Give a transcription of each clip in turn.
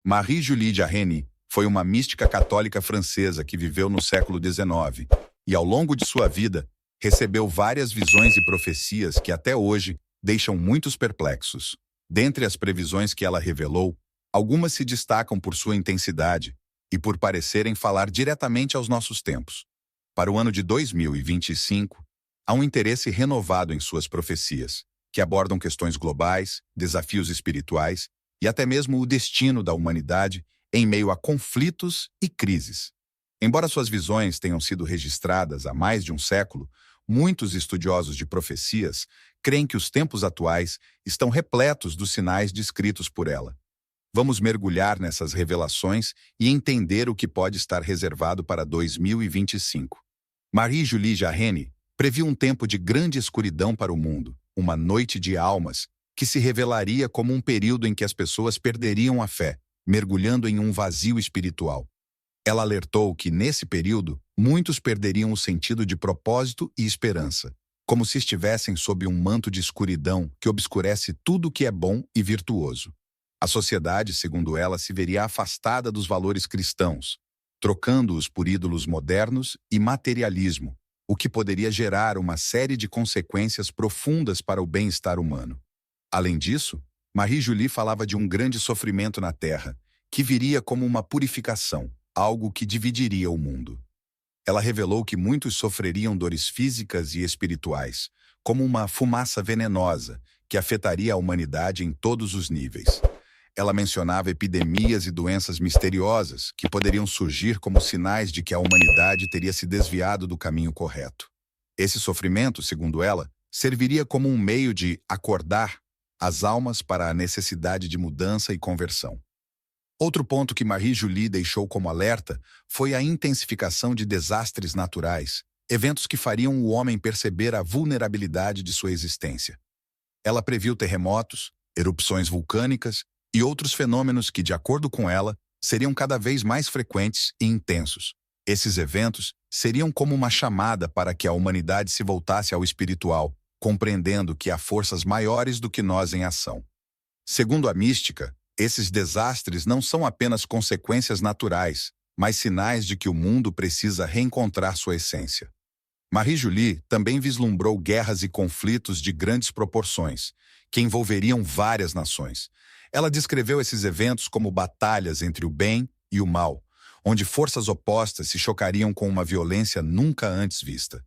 Marie-Julie Jarreni foi uma mística católica francesa que viveu no século XIX e, ao longo de sua vida, recebeu várias visões e profecias que até hoje deixam muitos perplexos. Dentre as previsões que ela revelou, algumas se destacam por sua intensidade e por parecerem falar diretamente aos nossos tempos. Para o ano de 2025, há um interesse renovado em suas profecias, que abordam questões globais, desafios espirituais e até mesmo o destino da humanidade em meio a conflitos e crises. Embora suas visões tenham sido registradas há mais de um século, muitos estudiosos de profecias creem que os tempos atuais estão repletos dos sinais descritos por ela. Vamos mergulhar nessas revelações e entender o que pode estar reservado para 2025. Marie-Julie Jarreni previu um tempo de grande escuridão para o mundo, uma noite de almas, que se revelaria como um período em que as pessoas perderiam a fé, mergulhando em um vazio espiritual. Ela alertou que, nesse período, muitos perderiam o sentido de propósito e esperança, como se estivessem sob um manto de escuridão que obscurece tudo o que é bom e virtuoso. A sociedade, segundo ela, se veria afastada dos valores cristãos, trocando-os por ídolos modernos e materialismo, o que poderia gerar uma série de consequências profundas para o bem-estar humano. Além disso, Marie-Julie falava de um grande sofrimento na Terra, que viria como uma purificação, algo que dividiria o mundo. Ela revelou que muitos sofreriam dores físicas e espirituais, como uma fumaça venenosa que afetaria a humanidade em todos os níveis. Ela mencionava epidemias e doenças misteriosas que poderiam surgir como sinais de que a humanidade teria se desviado do caminho correto. Esse sofrimento, segundo ela, serviria como um meio de acordar as almas para a necessidade de mudança e conversão. Outro ponto que Marie-Julie deixou como alerta foi a intensificação de desastres naturais, eventos que fariam o homem perceber a vulnerabilidade de sua existência. Ela previu terremotos, erupções vulcânicas e outros fenômenos que, de acordo com ela, seriam cada vez mais frequentes e intensos. Esses eventos seriam como uma chamada para que a humanidade se voltasse ao espiritual, compreendendo que há forças maiores do que nós em ação. Segundo a mística, esses desastres não são apenas consequências naturais, mas sinais de que o mundo precisa reencontrar sua essência. Marie-Julie também vislumbrou guerras e conflitos de grandes proporções, que envolveriam várias nações. Ela descreveu esses eventos como batalhas entre o bem e o mal, onde forças opostas se chocariam com uma violência nunca antes vista.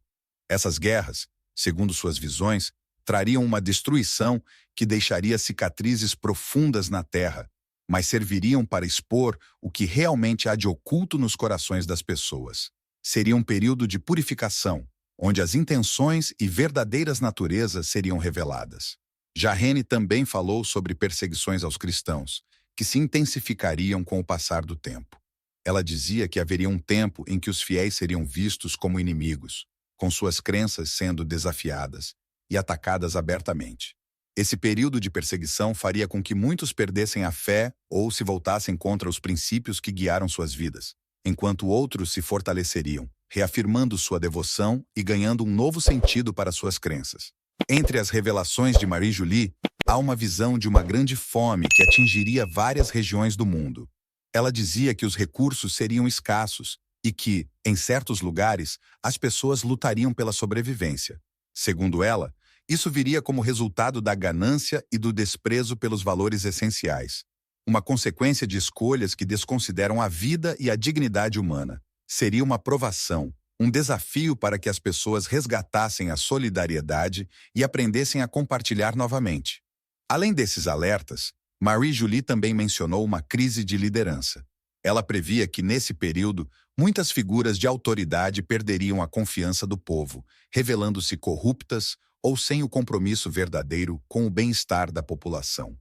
Essas guerras, segundo suas visões, trariam uma destruição que deixaria cicatrizes profundas na terra, mas serviriam para expor o que realmente há de oculto nos corações das pessoas. Seria um período de purificação, onde as intenções e verdadeiras naturezas seriam reveladas. Jarreni também falou sobre perseguições aos cristãos, que se intensificariam com o passar do tempo. Ela dizia que haveria um tempo em que os fiéis seriam vistos como inimigos, com suas crenças sendo desafiadas e atacadas abertamente. Esse período de perseguição faria com que muitos perdessem a fé ou se voltassem contra os princípios que guiaram suas vidas, enquanto outros se fortaleceriam, reafirmando sua devoção e ganhando um novo sentido para suas crenças. Entre as revelações de Marie-Julie, há uma visão de uma grande fome que atingiria várias regiões do mundo. Ela dizia que os recursos seriam escassos e que, em certos lugares, as pessoas lutariam pela sobrevivência. Segundo ela, isso viria como resultado da ganância e do desprezo pelos valores essenciais, uma consequência de escolhas que desconsideram a vida e a dignidade humana. Seria uma provação, um desafio para que as pessoas resgatassem a solidariedade e aprendessem a compartilhar novamente. Além desses alertas, Marie-Julie também mencionou uma crise de liderança. Ela previa que, nesse período, muitas figuras de autoridade perderiam a confiança do povo, revelando-se corruptas ou sem o compromisso verdadeiro com o bem-estar da população.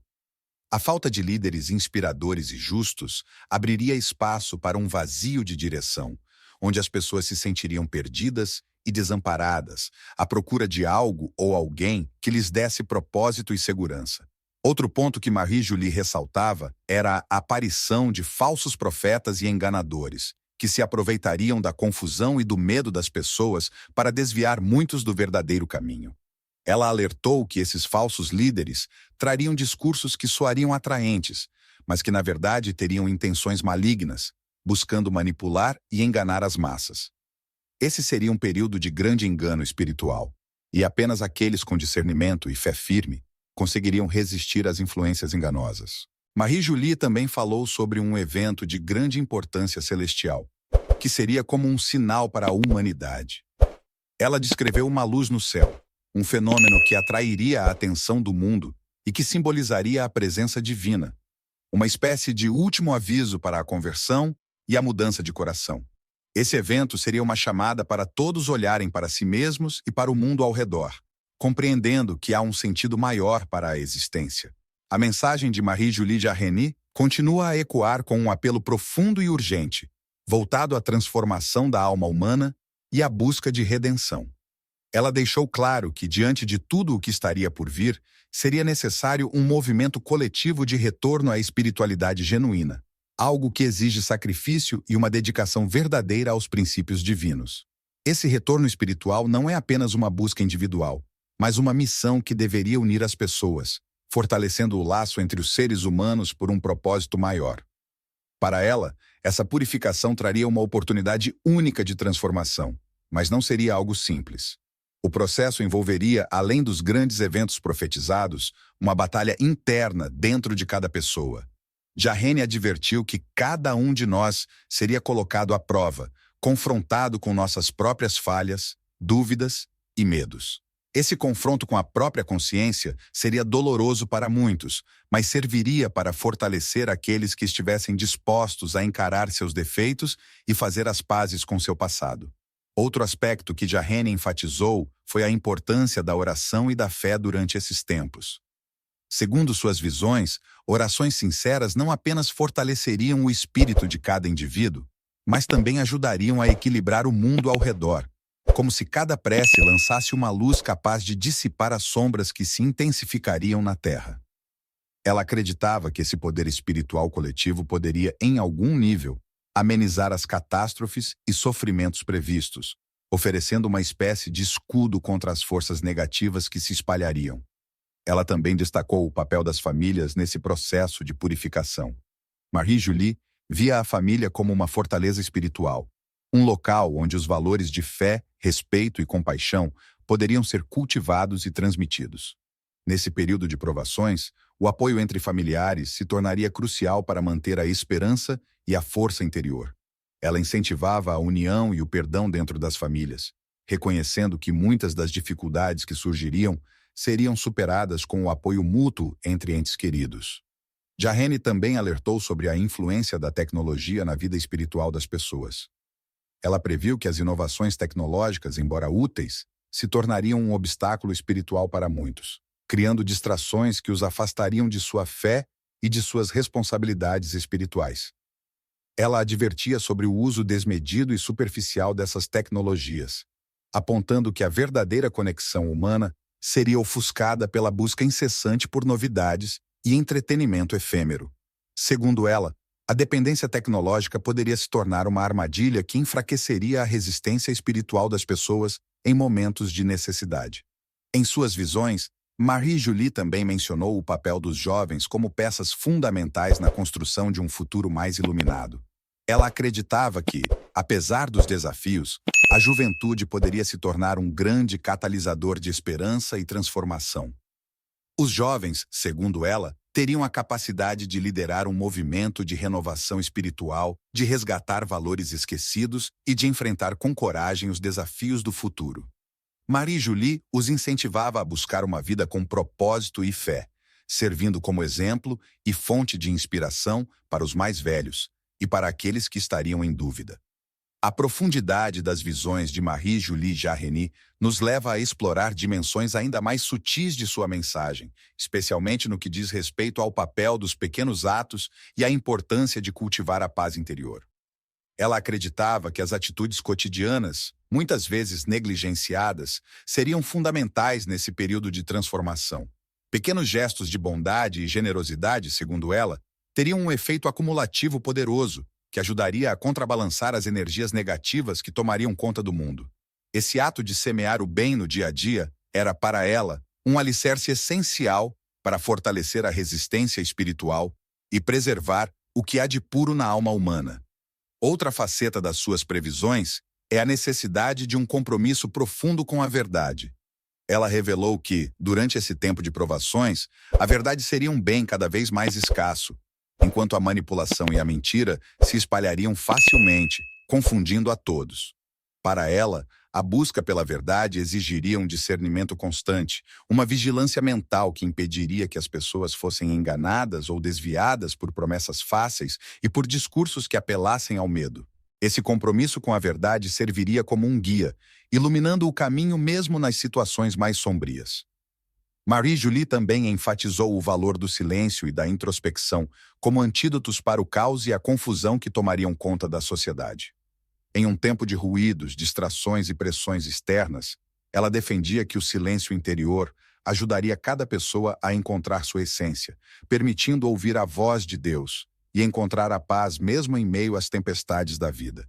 A falta de líderes inspiradores e justos abriria espaço para um vazio de direção, onde as pessoas se sentiriam perdidas e desamparadas, à procura de algo ou alguém que lhes desse propósito e segurança. Outro ponto que Marie-Julie ressaltava era a aparição de falsos profetas e enganadores, que se aproveitariam da confusão e do medo das pessoas para desviar muitos do verdadeiro caminho. Ela alertou que esses falsos líderes trariam discursos que soariam atraentes, mas que na verdade teriam intenções malignas, buscando manipular e enganar as massas. Esse seria um período de grande engano espiritual, e apenas aqueles com discernimento e fé firme conseguiriam resistir às influências enganosas. Marie-Julie também falou sobre um evento de grande importância celestial, que seria como um sinal para a humanidade. Ela descreveu uma luz no céu, um fenômeno que atrairia a atenção do mundo e que simbolizaria a presença divina, uma espécie de último aviso para a conversão e a mudança de coração. Esse evento seria uma chamada para todos olharem para si mesmos e para o mundo ao redor, compreendendo que há um sentido maior para a existência. A mensagem de Marie-Julie Jarreny continua a ecoar com um apelo profundo e urgente, voltado à transformação da alma humana e à busca de redenção. Ela deixou claro que, diante de tudo o que estaria por vir, seria necessário um movimento coletivo de retorno à espiritualidade genuína, algo que exige sacrifício e uma dedicação verdadeira aos princípios divinos. Esse retorno espiritual não é apenas uma busca individual, mas uma missão que deveria unir as pessoas, fortalecendo o laço entre os seres humanos por um propósito maior. Para ela, essa purificação traria uma oportunidade única de transformação, mas não seria algo simples. O processo envolveria, além dos grandes eventos profetizados, uma batalha interna dentro de cada pessoa. Jarreny advertiu que cada um de nós seria colocado à prova, confrontado com nossas próprias falhas, dúvidas e medos. Esse confronto com a própria consciência seria doloroso para muitos, mas serviria para fortalecer aqueles que estivessem dispostos a encarar seus defeitos e fazer as pazes com seu passado. Outro aspecto que Jarreny enfatizou foi a importância da oração e da fé durante esses tempos. Segundo suas visões, orações sinceras não apenas fortaleceriam o espírito de cada indivíduo, mas também ajudariam a equilibrar o mundo ao redor, como se cada prece lançasse uma luz capaz de dissipar as sombras que se intensificariam na Terra. Ela acreditava que esse poder espiritual coletivo poderia, em algum nível, amenizar as catástrofes e sofrimentos previstos, oferecendo uma espécie de escudo contra as forças negativas que se espalhariam. Ela também destacou o papel das famílias nesse processo de purificação. Marie-Julie via a família como uma fortaleza espiritual, um local onde os valores de fé, respeito e compaixão poderiam ser cultivados e transmitidos. Nesse período de provações, o apoio entre familiares se tornaria crucial para manter a esperança e a força interior. Ela incentivava a união e o perdão dentro das famílias, reconhecendo que muitas das dificuldades que surgiriam seriam superadas com o apoio mútuo entre entes queridos. Jarreny também alertou sobre a influência da tecnologia na vida espiritual das pessoas. Ela previu que as inovações tecnológicas, embora úteis, se tornariam um obstáculo espiritual para muitos, criando distrações que os afastariam de sua fé e de suas responsabilidades espirituais. Ela advertia sobre o uso desmedido e superficial dessas tecnologias, apontando que a verdadeira conexão humana seria ofuscada pela busca incessante por novidades e entretenimento efêmero. Segundo ela, a dependência tecnológica poderia se tornar uma armadilha que enfraqueceria a resistência espiritual das pessoas em momentos de necessidade. Em suas visões, Marie-Julie também mencionou o papel dos jovens como peças fundamentais na construção de um futuro mais iluminado. Ela acreditava que, apesar dos desafios, a juventude poderia se tornar um grande catalisador de esperança e transformação. Os jovens, segundo ela, teriam a capacidade de liderar um movimento de renovação espiritual, de resgatar valores esquecidos e de enfrentar com coragem os desafios do futuro. Marie-Julie os incentivava a buscar uma vida com propósito e fé, servindo como exemplo e fonte de inspiração para os mais velhos e para aqueles que estariam em dúvida. A profundidade das visões de Marie-Julie Jarreny nos leva a explorar dimensões ainda mais sutis de sua mensagem, especialmente no que diz respeito ao papel dos pequenos atos e à importância de cultivar a paz interior. Ela acreditava que as atitudes cotidianas, muitas vezes negligenciadas, seriam fundamentais nesse período de transformação. Pequenos gestos de bondade e generosidade, segundo ela, teriam um efeito acumulativo poderoso, que ajudaria a contrabalançar as energias negativas que tomariam conta do mundo. Esse ato de semear o bem no dia a dia era, para ela, um alicerce essencial para fortalecer a resistência espiritual e preservar o que há de puro na alma humana. Outra faceta das suas previsões é a necessidade de um compromisso profundo com a verdade. Ela revelou que, durante esse tempo de provações, a verdade seria um bem cada vez mais escasso, enquanto a manipulação e a mentira se espalhariam facilmente, confundindo a todos. Para ela, a busca pela verdade exigiria um discernimento constante, uma vigilância mental que impediria que as pessoas fossem enganadas ou desviadas por promessas fáceis e por discursos que apelassem ao medo. Esse compromisso com a verdade serviria como um guia, iluminando o caminho mesmo nas situações mais sombrias. Marie-Julie também enfatizou o valor do silêncio e da introspecção como antídotos para o caos e a confusão que tomariam conta da sociedade. Em um tempo de ruídos, distrações e pressões externas, ela defendia que o silêncio interior ajudaria cada pessoa a encontrar sua essência, permitindo ouvir a voz de Deus e encontrar a paz mesmo em meio às tempestades da vida.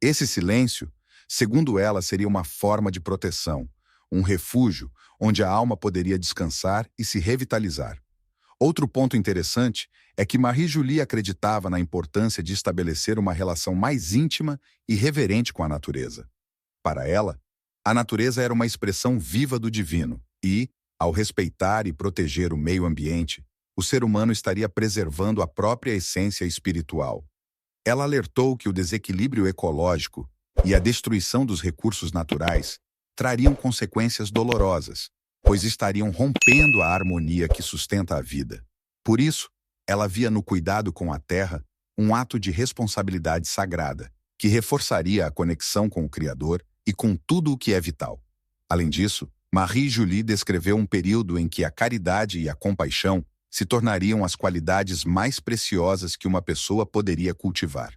Esse silêncio, segundo ela, seria uma forma de proteção, um refúgio onde a alma poderia descansar e se revitalizar. Outro ponto interessante é que Marie-Julie acreditava na importância de estabelecer uma relação mais íntima e reverente com a natureza. Para ela, a natureza era uma expressão viva do divino e, ao respeitar e proteger o meio ambiente, o ser humano estaria preservando a própria essência espiritual. Ela alertou que o desequilíbrio ecológico e a destruição dos recursos naturais trariam consequências dolorosas, pois estariam rompendo a harmonia que sustenta a vida. Por isso, ela via no cuidado com a terra um ato de responsabilidade sagrada, que reforçaria a conexão com o Criador e com tudo o que é vital. Além disso, Marie-Julie descreveu um período em que a caridade e a compaixão se tornariam as qualidades mais preciosas que uma pessoa poderia cultivar.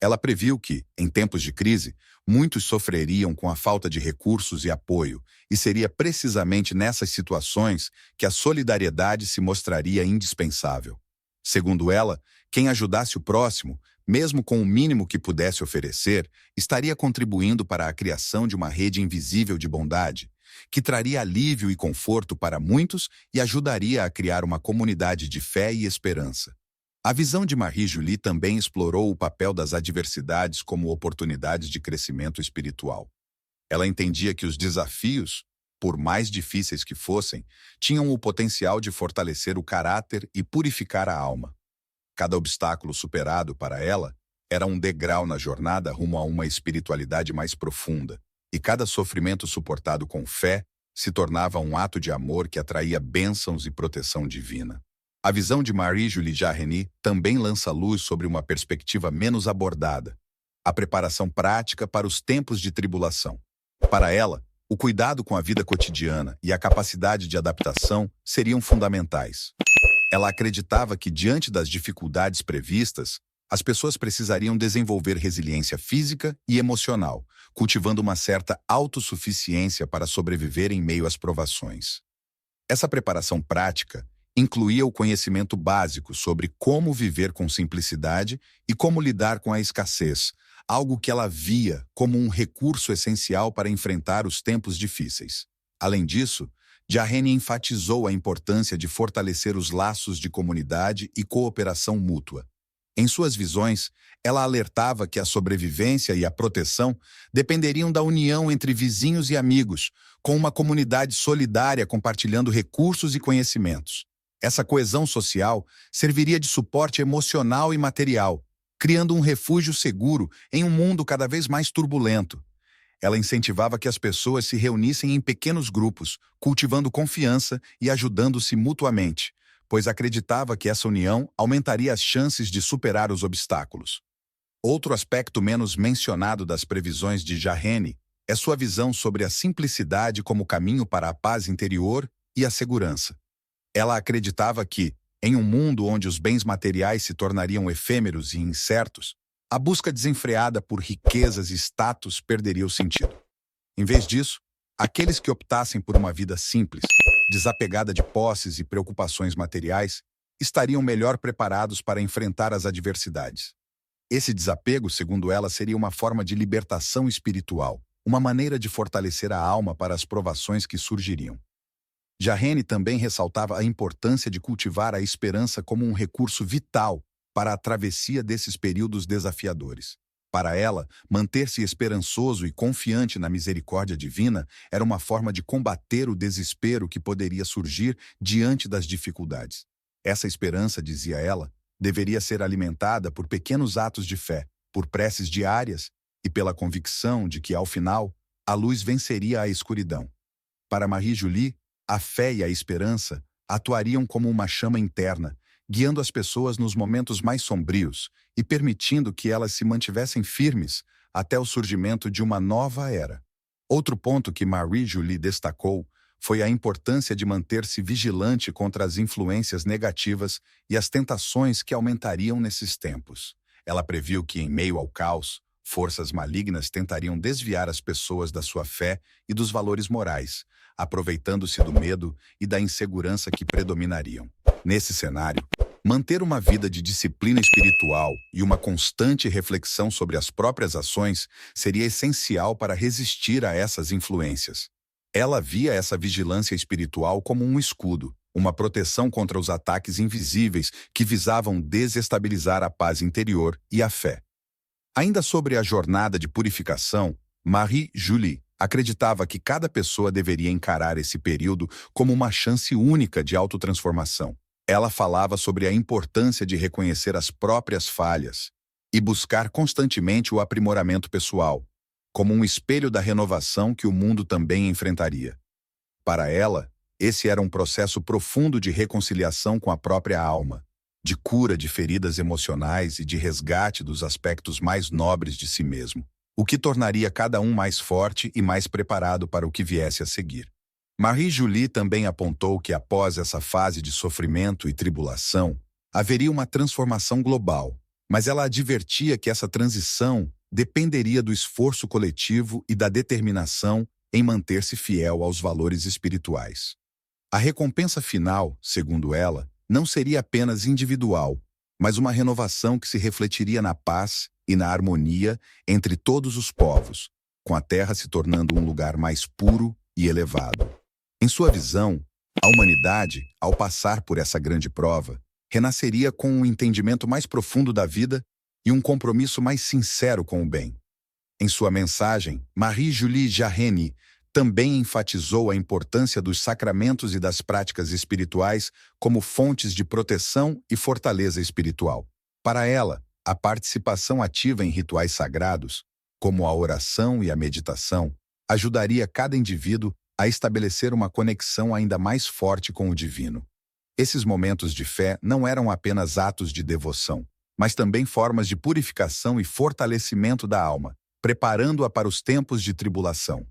Ela previu que, em tempos de crise, muitos sofreriam com a falta de recursos e apoio, e seria precisamente nessas situações que a solidariedade se mostraria indispensável. Segundo ela, quem ajudasse o próximo, mesmo com o mínimo que pudesse oferecer, estaria contribuindo para a criação de uma rede invisível de bondade, que traria alívio e conforto para muitos e ajudaria a criar uma comunidade de fé e esperança. A visão de Marie-Julie também explorou o papel das adversidades como oportunidades de crescimento espiritual. Ela entendia que os desafios, por mais difíceis que fossem, tinham o potencial de fortalecer o caráter e purificar a alma. Cada obstáculo superado para ela era um degrau na jornada rumo a uma espiritualidade mais profunda, e cada sofrimento suportado com fé se tornava um ato de amor que atraía bênçãos e proteção divina. A visão de Marie-Julie Jarreny também lança luz sobre uma perspectiva menos abordada, a preparação prática para os tempos de tribulação. Para ela, o cuidado com a vida cotidiana e a capacidade de adaptação seriam fundamentais. Ela acreditava que, diante das dificuldades previstas, as pessoas precisariam desenvolver resiliência física e emocional, cultivando uma certa autossuficiência para sobreviver em meio às provações. Essa preparação prática incluía o conhecimento básico sobre como viver com simplicidade e como lidar com a escassez, algo que ela via como um recurso essencial para enfrentar os tempos difíceis. Além disso, Jarreny enfatizou a importância de fortalecer os laços de comunidade e cooperação mútua. Em suas visões, ela alertava que a sobrevivência e a proteção dependeriam da união entre vizinhos e amigos, com uma comunidade solidária compartilhando recursos e conhecimentos. Essa coesão social serviria de suporte emocional e material, criando um refúgio seguro em um mundo cada vez mais turbulento. Ela incentivava que as pessoas se reunissem em pequenos grupos, cultivando confiança e ajudando-se mutuamente, pois acreditava que essa união aumentaria as chances de superar os obstáculos. Outro aspecto menos mencionado das previsões de Jarreny é sua visão sobre a simplicidade como caminho para a paz interior e a segurança. Ela acreditava que, em um mundo onde os bens materiais se tornariam efêmeros e incertos, a busca desenfreada por riquezas e status perderia o sentido. Em vez disso, aqueles que optassem por uma vida simples, desapegada de posses e preocupações materiais, estariam melhor preparados para enfrentar as adversidades. Esse desapego, segundo ela, seria uma forma de libertação espiritual, uma maneira de fortalecer a alma para as provações que surgiriam. Jarrene também ressaltava a importância de cultivar a esperança como um recurso vital para a travessia desses períodos desafiadores. Para ela, manter-se esperançoso e confiante na misericórdia divina era uma forma de combater o desespero que poderia surgir diante das dificuldades. Essa esperança, dizia ela, deveria ser alimentada por pequenos atos de fé, por preces diárias e pela convicção de que, ao final, a luz venceria a escuridão. Para Marie-Julie, a fé e a esperança atuariam como uma chama interna, guiando as pessoas nos momentos mais sombrios e permitindo que elas se mantivessem firmes até o surgimento de uma nova era. Outro ponto que Marie-Julie destacou foi a importância de manter-se vigilante contra as influências negativas e as tentações que aumentariam nesses tempos. Ela previu que, em meio ao caos, forças malignas tentariam desviar as pessoas da sua fé e dos valores morais, aproveitando-se do medo e da insegurança que predominariam. Nesse cenário, manter uma vida de disciplina espiritual e uma constante reflexão sobre as próprias ações seria essencial para resistir a essas influências. Ela via essa vigilância espiritual como um escudo, uma proteção contra os ataques invisíveis que visavam desestabilizar a paz interior e a fé. Ainda sobre a jornada de purificação, Marie-Julie acreditava que cada pessoa deveria encarar esse período como uma chance única de autotransformação. Ela falava sobre a importância de reconhecer as próprias falhas e buscar constantemente o aprimoramento pessoal, como um espelho da renovação que o mundo também enfrentaria. Para ela, esse era um processo profundo de reconciliação com a própria alma, de cura de feridas emocionais e de resgate dos aspectos mais nobres de si mesmo, o que tornaria cada um mais forte e mais preparado para o que viesse a seguir. Marie-Julie também apontou que após essa fase de sofrimento e tribulação, haveria uma transformação global, mas ela advertia que essa transição dependeria do esforço coletivo e da determinação em manter-se fiel aos valores espirituais. A recompensa final, segundo ela, não seria apenas individual, mas uma renovação que se refletiria na paz e na harmonia entre todos os povos, com a Terra se tornando um lugar mais puro e elevado. Em sua visão, a humanidade, ao passar por essa grande prova, renasceria com um entendimento mais profundo da vida e um compromisso mais sincero com o bem. Em sua mensagem, Marie-Julie Jarrene também enfatizou a importância dos sacramentos e das práticas espirituais como fontes de proteção e fortaleza espiritual. Para ela, a participação ativa em rituais sagrados, como a oração e a meditação, ajudaria cada indivíduo a estabelecer uma conexão ainda mais forte com o divino. Esses momentos de fé não eram apenas atos de devoção, mas também formas de purificação e fortalecimento da alma, preparando-a para os tempos de tribulação.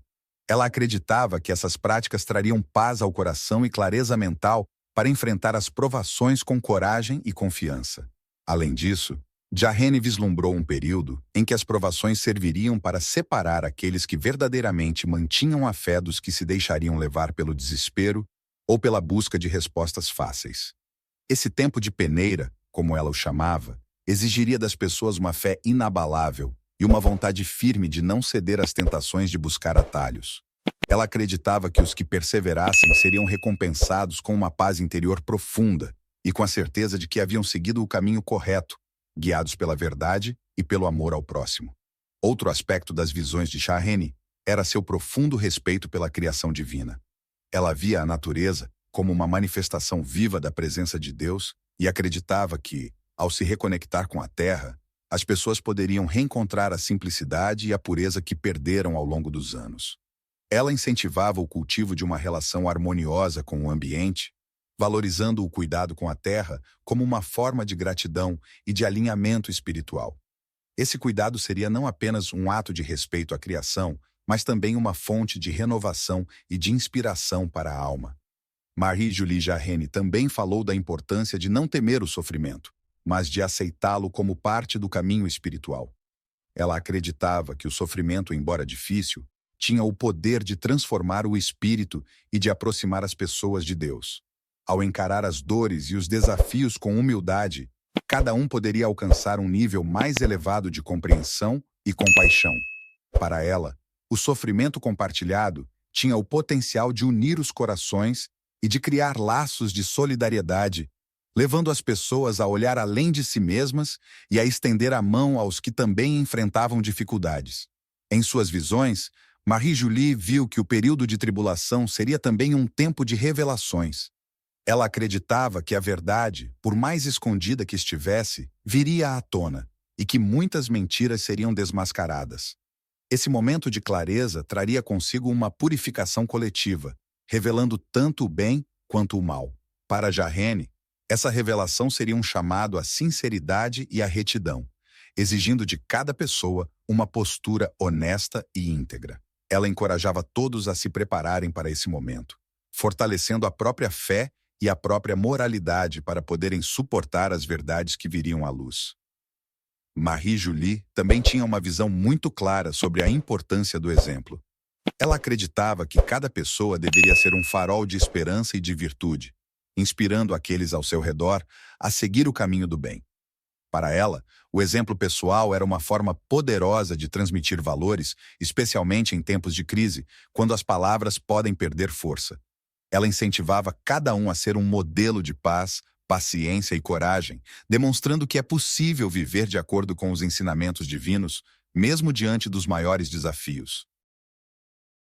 Ela acreditava que essas práticas trariam paz ao coração e clareza mental para enfrentar as provações com coragem e confiança. Além disso, Jarrene vislumbrou um período em que as provações serviriam para separar aqueles que verdadeiramente mantinham a fé dos que se deixariam levar pelo desespero ou pela busca de respostas fáceis. Esse tempo de peneira, como ela o chamava, exigiria das pessoas uma fé inabalável e uma vontade firme de não ceder às tentações de buscar atalhos. Ela acreditava que os que perseverassem seriam recompensados com uma paz interior profunda e com a certeza de que haviam seguido o caminho correto, guiados pela verdade e pelo amor ao próximo. Outro aspecto das visões de Jarrene era seu profundo respeito pela criação divina. Ela via a natureza como uma manifestação viva da presença de Deus e acreditava que, ao se reconectar com a terra, as pessoas poderiam reencontrar a simplicidade e a pureza que perderam ao longo dos anos. Ela incentivava o cultivo de uma relação harmoniosa com o ambiente, valorizando o cuidado com a terra como uma forma de gratidão e de alinhamento espiritual. Esse cuidado seria não apenas um ato de respeito à criação, mas também uma fonte de renovação e de inspiração para a alma. Marie-Julie Jarrene também falou da importância de não temer o sofrimento, mas de aceitá-lo como parte do caminho espiritual. Ela acreditava que o sofrimento, embora difícil, tinha o poder de transformar o espírito e de aproximar as pessoas de Deus. Ao encarar as dores e os desafios com humildade, cada um poderia alcançar um nível mais elevado de compreensão e compaixão. Para ela, o sofrimento compartilhado tinha o potencial de unir os corações e de criar laços de solidariedade, levando as pessoas a olhar além de si mesmas e a estender a mão aos que também enfrentavam dificuldades. Em suas visões, Marie-Julie viu que o período de tribulação seria também um tempo de revelações. Ela acreditava que a verdade, por mais escondida que estivesse, viria à tona e que muitas mentiras seriam desmascaradas. Esse momento de clareza traria consigo uma purificação coletiva, revelando tanto o bem quanto o mal. Para Jarrene, essa revelação seria um chamado à sinceridade e à retidão, exigindo de cada pessoa uma postura honesta e íntegra. Ela encorajava todos a se prepararem para esse momento, fortalecendo a própria fé e a própria moralidade para poderem suportar as verdades que viriam à luz. Marie-Julie também tinha uma visão muito clara sobre a importância do exemplo. Ela acreditava que cada pessoa deveria ser um farol de esperança e de virtude, inspirando aqueles ao seu redor a seguir o caminho do bem. Para ela, o exemplo pessoal era uma forma poderosa de transmitir valores, especialmente em tempos de crise, quando as palavras podem perder força. Ela incentivava cada um a ser um modelo de paz, paciência e coragem, demonstrando que é possível viver de acordo com os ensinamentos divinos, mesmo diante dos maiores desafios.